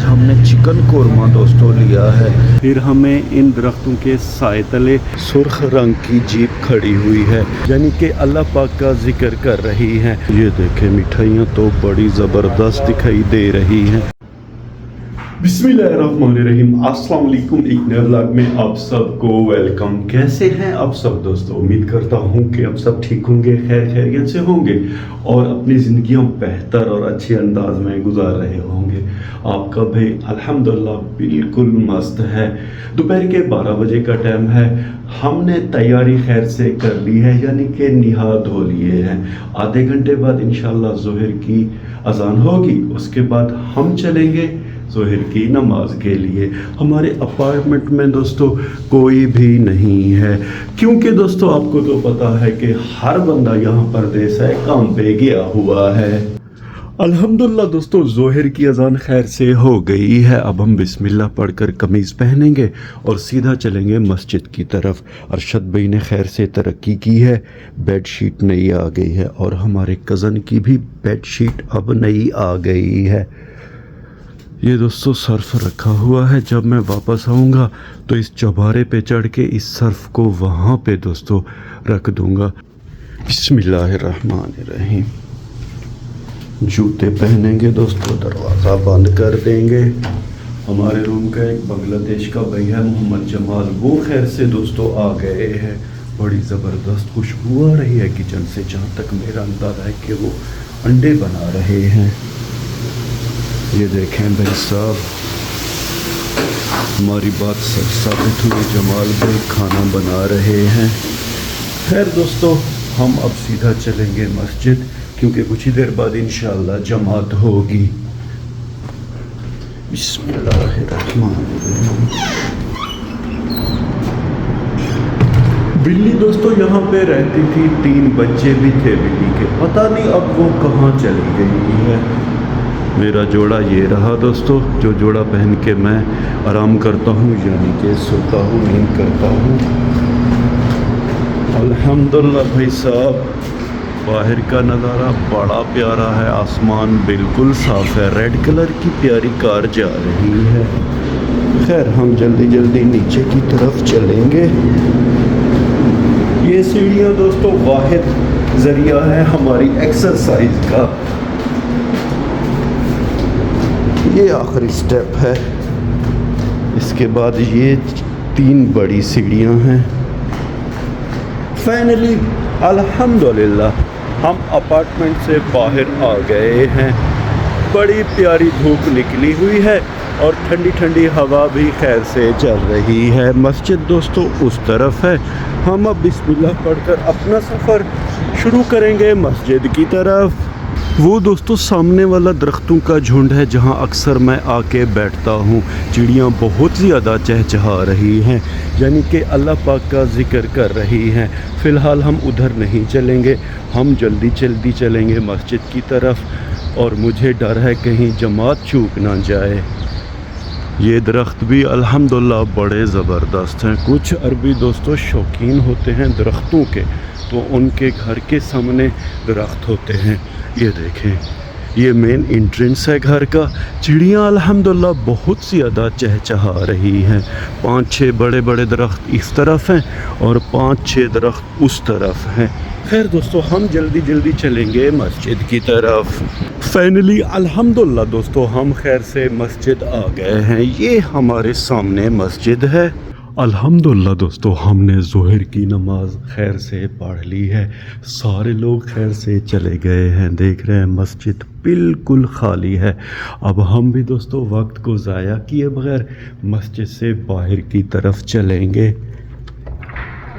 आज हमने चिकन कोरमा दोस्तों लिया है। फिर हमें इन दरख्तों के साए तले सुर्ख रंग की जीप खड़ी हुई है, यानी कि अल्लाह पाक का जिक्र कर रही है। ये देखें मिठाइयाँ तो बड़ी ज़बरदस्त दिखाई दे रही हैं। बिस्मिल्लाहिर्रहमानिर्रहीम, अस्सलाम वालेकुम। एक नए व्लॉग में आप सबको वेलकम। कैसे हैं आप सब दोस्तों? उम्मीद करता हूं कि आप सब ठीक होंगे, खैरियत से होंगे और अपनी ज़िंदगियां बेहतर और अच्छे अंदाज में गुजार रहे होंगे। आपका भाई अल्हम्दुलिल्लाह बिल्कुल मस्त है। दोपहर के 12 बजे का टाइम है। हमने तैयारी खैर से कर ली है, यानी कि निहा धो लिए हैं। आधे घंटे बाद इंशाल्लाह ज़ोहर की अजान होगी, उसके बाद हम चलेंगे ज़ोहर की नमाज के लिए। हमारे अपार्टमेंट में दोस्तों कोई भी नहीं है, क्योंकि दोस्तों आपको तो पता है कि हर बंदा यहाँ परदेस है, काम पे गया हुआ है। अल्हम्दुलिल्लाह दोस्तों ज़ोहर की अजान खैर से हो गई है। अब हम बिस्मिल्लाह पढ़कर कमीज़ पहनेंगे और सीधा चलेंगे मस्जिद की तरफ। अरशद भाई ने खैर से तरक्की की है, बेड शीट नई आ गई है और हमारे कज़न की भी बेड शीट अब नई आ गई है। ये दोस्तों सर्फ रखा हुआ है, जब मैं वापस आऊँगा तो इस चौबारे पे चढ़ के इस सर्फ को वहाँ पे दोस्तों रख दूँगा। बिस्मिल्लाहिर्रहमानिर्रहीम। जूते पहनेंगे दोस्तों, दरवाज़ा बंद कर देंगे। हमारे रूम का एक बांग्लादेश का भाई है मोहम्मद जमाल, वो खैर से दोस्तों आ गए हैं। बड़ी ज़बरदस्त खुशबू आ रही है किचन से, जहाँ तक मेरा अंदाज़ा है कि वो अंडे बना रहे हैं। ये देखें भाई साहब, हमारी बात सच साबित हुई, जमाल भाई खाना बना रहे हैं। खैर दोस्तों हम अब सीधा चलेंगे मस्जिद, क्योंकि कुछ ही देर बाद इंशाअल्लाह जमात होगी। बिस्मिल्लाहिर्रहमानिर्रहीम। बिल्ली दोस्तों यहाँ पे रहती थी, 3 बच्चे भी थे बिल्ली के, पता नहीं अब वो कहाँ चली गई है। मेरा जोड़ा ये रहा दोस्तों, जो जोड़ा पहन के मैं आराम करता हूँ, यानी कि सोता हूँ, नींद करता हूँ। अल्हम्दुलिल्लाह भाई साहब, बाहर का नज़ारा बड़ा प्यारा है। आसमान बिल्कुल साफ़ है, रेड कलर की प्यारी कार जा रही है। खैर हम जल्दी जल्दी नीचे की तरफ चलेंगे। ये सीढ़ियाँ दोस्तों वाहिद ज़रिया है हमारी एक्सरसाइज का। ये आखिरी स्टेप है, इसके बाद ये 3 बड़ी सीढ़ियाँ हैं। फाइनली अल्हम्दुलिल्लाह हम अपार्टमेंट से बाहर आ गए हैं। बड़ी प्यारी धूप निकली हुई है और ठंडी ठंडी हवा भी खैर से चल रही है। मस्जिद दोस्तों उस तरफ है। हम अब बिस्मिल्लाह पढ़कर अपना सफ़र शुरू करेंगे मस्जिद की तरफ। वो दोस्तों सामने वाला दरख्तों का झुंड है, जहाँ अक्सर मैं आके बैठता हूँ। चिड़ियाँ बहुत ज़्यादा चहचहा रही हैं, यानी कि अल्लाह पाक का जिक्र कर रही हैं। फ़िलहाल हम उधर नहीं चलेंगे, हम जल्दी जल्दी चलेंगे मस्जिद की तरफ, और मुझे डर है कहीं जमात चूक ना जाए। ये दरख्त भी अल्हम्दुलिल्लाह बड़े ज़बरदस्त हैं। कुछ अरबी दोस्तों शौकीन होते हैं दरख्तों के, तो उनके घर के सामने दरख्त होते हैं। ये देखें, ये मेन एंट्रेंस है घर का। चिड़ियाँ अल्हम्दुलिल्लाह बहुत ज़्यादा चहचहा रही हैं। 5-6 बड़े बड़े दरख्त इस तरफ हैं और 5-6 दरख्त उस तरफ हैं। खैर दोस्तों हम जल्दी जल्दी चलेंगे मस्जिद की तरफ। फाइनली अल्हम्दुलिल्लाह दोस्तों हम खैर से मस्जिद आ गए हैं। ये हमारे सामने मस्जिद है। अल्हम्दुलिल्लाह दोस्तों हमने ज़ोहर की नमाज खैर से पढ़ ली है। सारे लोग खैर से चले गए हैं, देख रहे हैं मस्जिद बिल्कुल खाली है। अब हम भी दोस्तों वक्त को ज़ाया किए बगैर मस्जिद से बाहर की तरफ चलेंगे।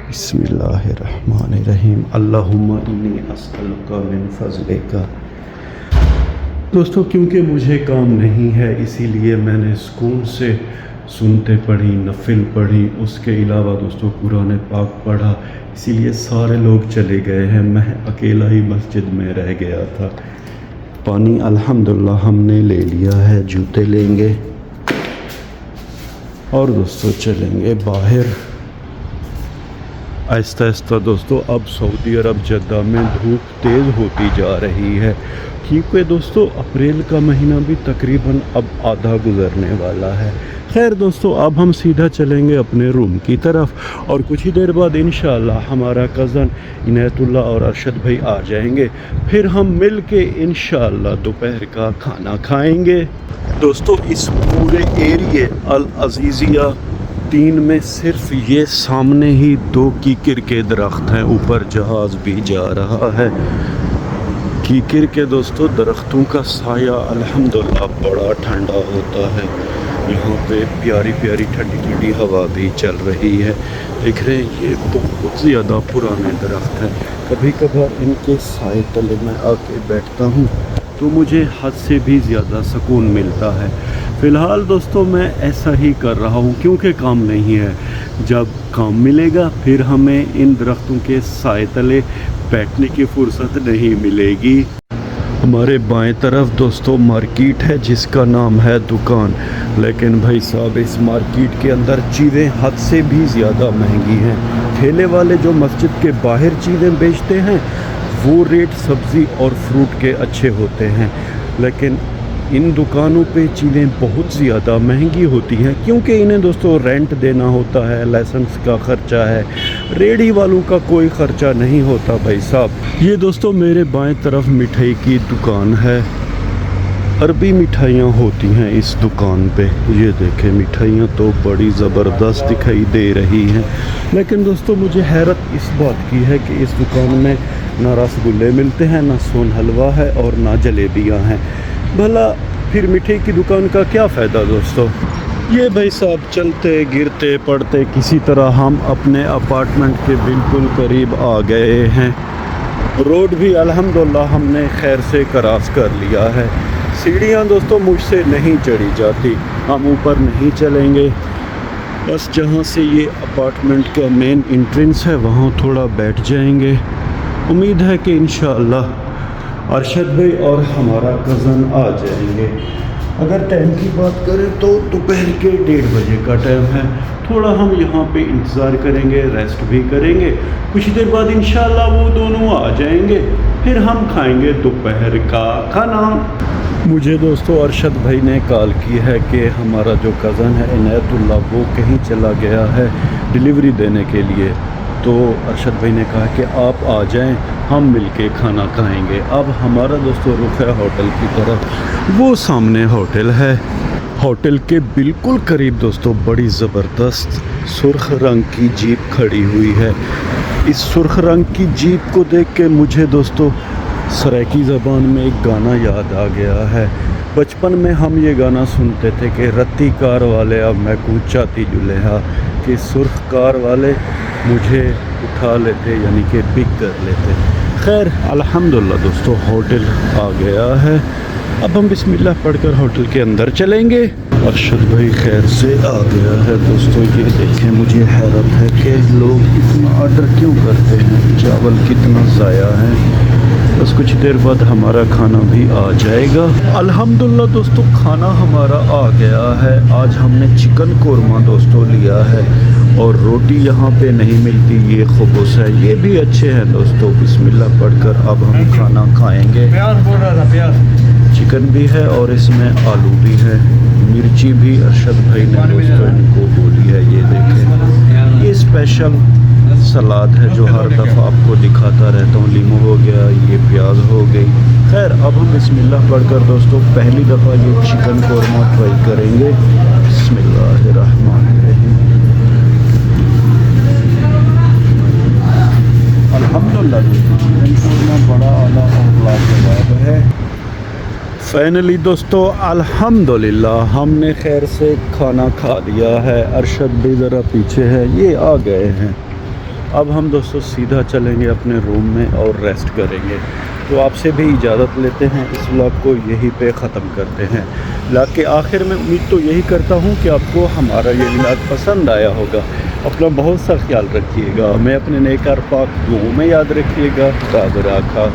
बिस्मिल्लाहिर्रहमानिर्रहीम। अल्लाहुम्मा इन्नी अस्अलुका मिन फ़ज़लिका। दोस्तों क्योंकि मुझे काम नहीं है, इसीलिए मैंने सुकून से सुनते पढ़ी, नफिल पढ़ी, उसके अलावा दोस्तों कुरान पाक पढ़ा। इसीलिए सारे लोग चले गए हैं, मैं अकेला ही मस्जिद में रह गया था। पानी अल्हम्दुलिल्लाह हमने ले लिया है, जूते लेंगे और दोस्तों चलेंगे बाहर। आहिस्ता आहिस्ता दोस्तों अब सऊदी अरब जद्दा में धूप तेज़ होती जा रही है, क्योंकि दोस्तों अप्रैल का महीना भी तकरीबन अब आधा गुजरने वाला है। खैर दोस्तों, अब हम सीधा चलेंगे अपने रूम की तरफ और कुछ ही देर बाद इंशाअल्लाह हमारा कज़न इनायतुल्लाह और अरशद भाई आ जाएंगे। फिर हम मिल के इंशाअल्लाह दोपहर का खाना खाएंगे। दोस्तों, इस पूरे एरिए अल अजीज़िया 3 में सिर्फ ये सामने ही 2 कीकर के दरख्त हैं। ऊपर जहाज़ भी जा रहा है। कीकर के दोस्तों दरख्तों का साया अल्हम्दुलिल्लाह बड़ा ठंडा होता है। यहाँ पे प्यारी प्यारी ठंडी ठंडी हवा भी चल रही है। देख रहे हैं, ये बहुत ज़्यादा पुराने दरख्त हैं। कभी कभार इनके साए तले में आके बैठता हूँ तो मुझे हद से भी ज़्यादा सुकून मिलता है। फ़िलहाल दोस्तों मैं ऐसा ही कर रहा हूँ क्योंकि काम नहीं है। जब काम मिलेगा फिर हमें इन दरख्तों के साए तले बैठने की फुर्सत नहीं मिलेगी। हमारे बाएं तरफ दोस्तों मार्केट है जिसका नाम है दुकान, लेकिन भाई साहब इस मार्केट के अंदर चीज़ें हद से भी ज़्यादा महंगी हैं। ठेले वाले जो मस्जिद के बाहर चीज़ें बेचते हैं वो रेट सब्ज़ी और फ्रूट के अच्छे होते हैं, लेकिन इन दुकानों पे चीज़ें बहुत ज़्यादा महंगी होती हैं क्योंकि इन्हें दोस्तों रेंट देना होता है, लाइसेंस का ख़र्चा है। रेडी वालों का कोई ख़र्चा नहीं होता भाई साहब। ये दोस्तों मेरे बाएं तरफ मिठाई की दुकान है। अरबी मिठाइयाँ होती हैं इस दुकान पे। ये देखें, मिठाइयाँ तो बड़ी ज़बरदस्त दिखाई दे रही हैं, लेकिन दोस्तों मुझे हैरत इस बात की है कि इस दुकान में ना रसगुल्ले मिलते हैं, ना सोन हलवा है और ना जलेबियाँ हैं। भला फिर मिठाई की दुकान का क्या फ़ायदा दोस्तों। ये भाई साहब चलते गिरते पड़ते किसी तरह हम अपने अपार्टमेंट के बिल्कुल करीब आ गए हैं। रोड भी अल्हम्दुलिल्लाह हमने खैर से क्रॉस कर लिया है। सीढ़ियाँ दोस्तों मुझसे नहीं चढ़ी जाती, हम ऊपर नहीं चलेंगे। बस जहाँ से ये अपार्टमेंट का मेन एंट्रेंस है वहाँ थोड़ा बैठ जाएंगे। उम्मीद है कि इंशाअल्लाह अरशद भाई और हमारा कज़न आ जाएंगे। अगर टाइम की बात करें तो दोपहर के 1:30 बजे का टाइम है। थोड़ा हम यहाँ पे इंतज़ार करेंगे, रेस्ट भी करेंगे। कुछ देर बाद इंशाअल्लाह वो दोनों आ जाएंगे, फिर हम खाएंगे दोपहर का खाना। मुझे दोस्तों अरशद भाई ने कॉल की है कि हमारा जो कज़न है इनायतुल्लाह वो कहीं चला गया है डिलीवरी देने के लिए। तो अरशद भाई ने कहा कि आप आ जाएं, हम मिलके खाना खाएंगे। अब हमारा दोस्तों रुख है होटल की तरफ। वो सामने होटल है। होटल के बिल्कुल करीब दोस्तों बड़ी ज़बरदस्त सुर्ख रंग की जीप खड़ी हुई है। इस सुर्ख रंग की जीप को देख के मुझे दोस्तों सराइकी ज़बान में एक गाना याद आ गया है। बचपन में हम ये गाना सुनते थे कि रत्ती कार वाले अब मैं कूचाती जुलेहा, कि सुर्ख कार वाले मुझे उठा लेते यानी कि पिक कर लेते। खैर अल्हम्दुलिल्लाह दोस्तों होटल आ गया है। अब हम बिस्मिल्लाह पढ़कर होटल के अंदर चलेंगे। अरशद भाई खैर से आ गया है दोस्तों। ये देखें, मुझे हैरत है कि लोग इतना ऑर्डर क्यों करते हैं, चावल कितना ज़ाया है। बस कुछ देर बाद हमारा खाना भी आ जाएगा। अल्हम्दुलिल्लाह दोस्तों खाना हमारा आ गया है। आज हमने चिकन कोरमा दोस्तों लिया है और रोटी यहाँ पे नहीं मिलती, ये खुबूस है। ये भी अच्छे हैं दोस्तों। बिस्मिल्लाह पढ़कर अब हम खाना खाएंगे। चिकन भी है और इसमें आलू भी है, मिर्ची भी अरशद भाई ने दोस्तों इनको बोली है। ये देखें, ये स्पेशल सलाद है जो हर दफ़ा आपको दिखाता रहता हूँ। लीमू हो गया, ये प्याज हो गई। खैर अब हम बिस्मिल्लाह पढ़कर दोस्तों पहली दफ़ा ये चिकन कोरमा ट्राई करेंगे। बिस्मिल्लाहिर्रहमानिर्रहीम। अल्हम्दुलिल्लाह चिकन कोरमा बड़ा आला और लाजवाब है। फाइनली दोस्तों अल्हम्दुलिल्लाह हमने खैर से खाना खा लिया है। अरशद भी ज़रा पीछे है, ये आ गए हैं। अब हम दोस्तों सीधा चलेंगे अपने रूम में और रेस्ट करेंगे। तो आपसे भी इजाज़त लेते हैं, इस व्लॉग को यहीं पे ख़त्म करते हैं। व्लॉग के आखिर में उम्मीद तो यही करता हूँ कि आपको हमारा ये व्लॉग पसंद आया होगा। अपना बहुत सा ख्याल रखिएगा, हमें अपने नेकार पाक दुआओं में याद रखिएगा। खुदा राखा।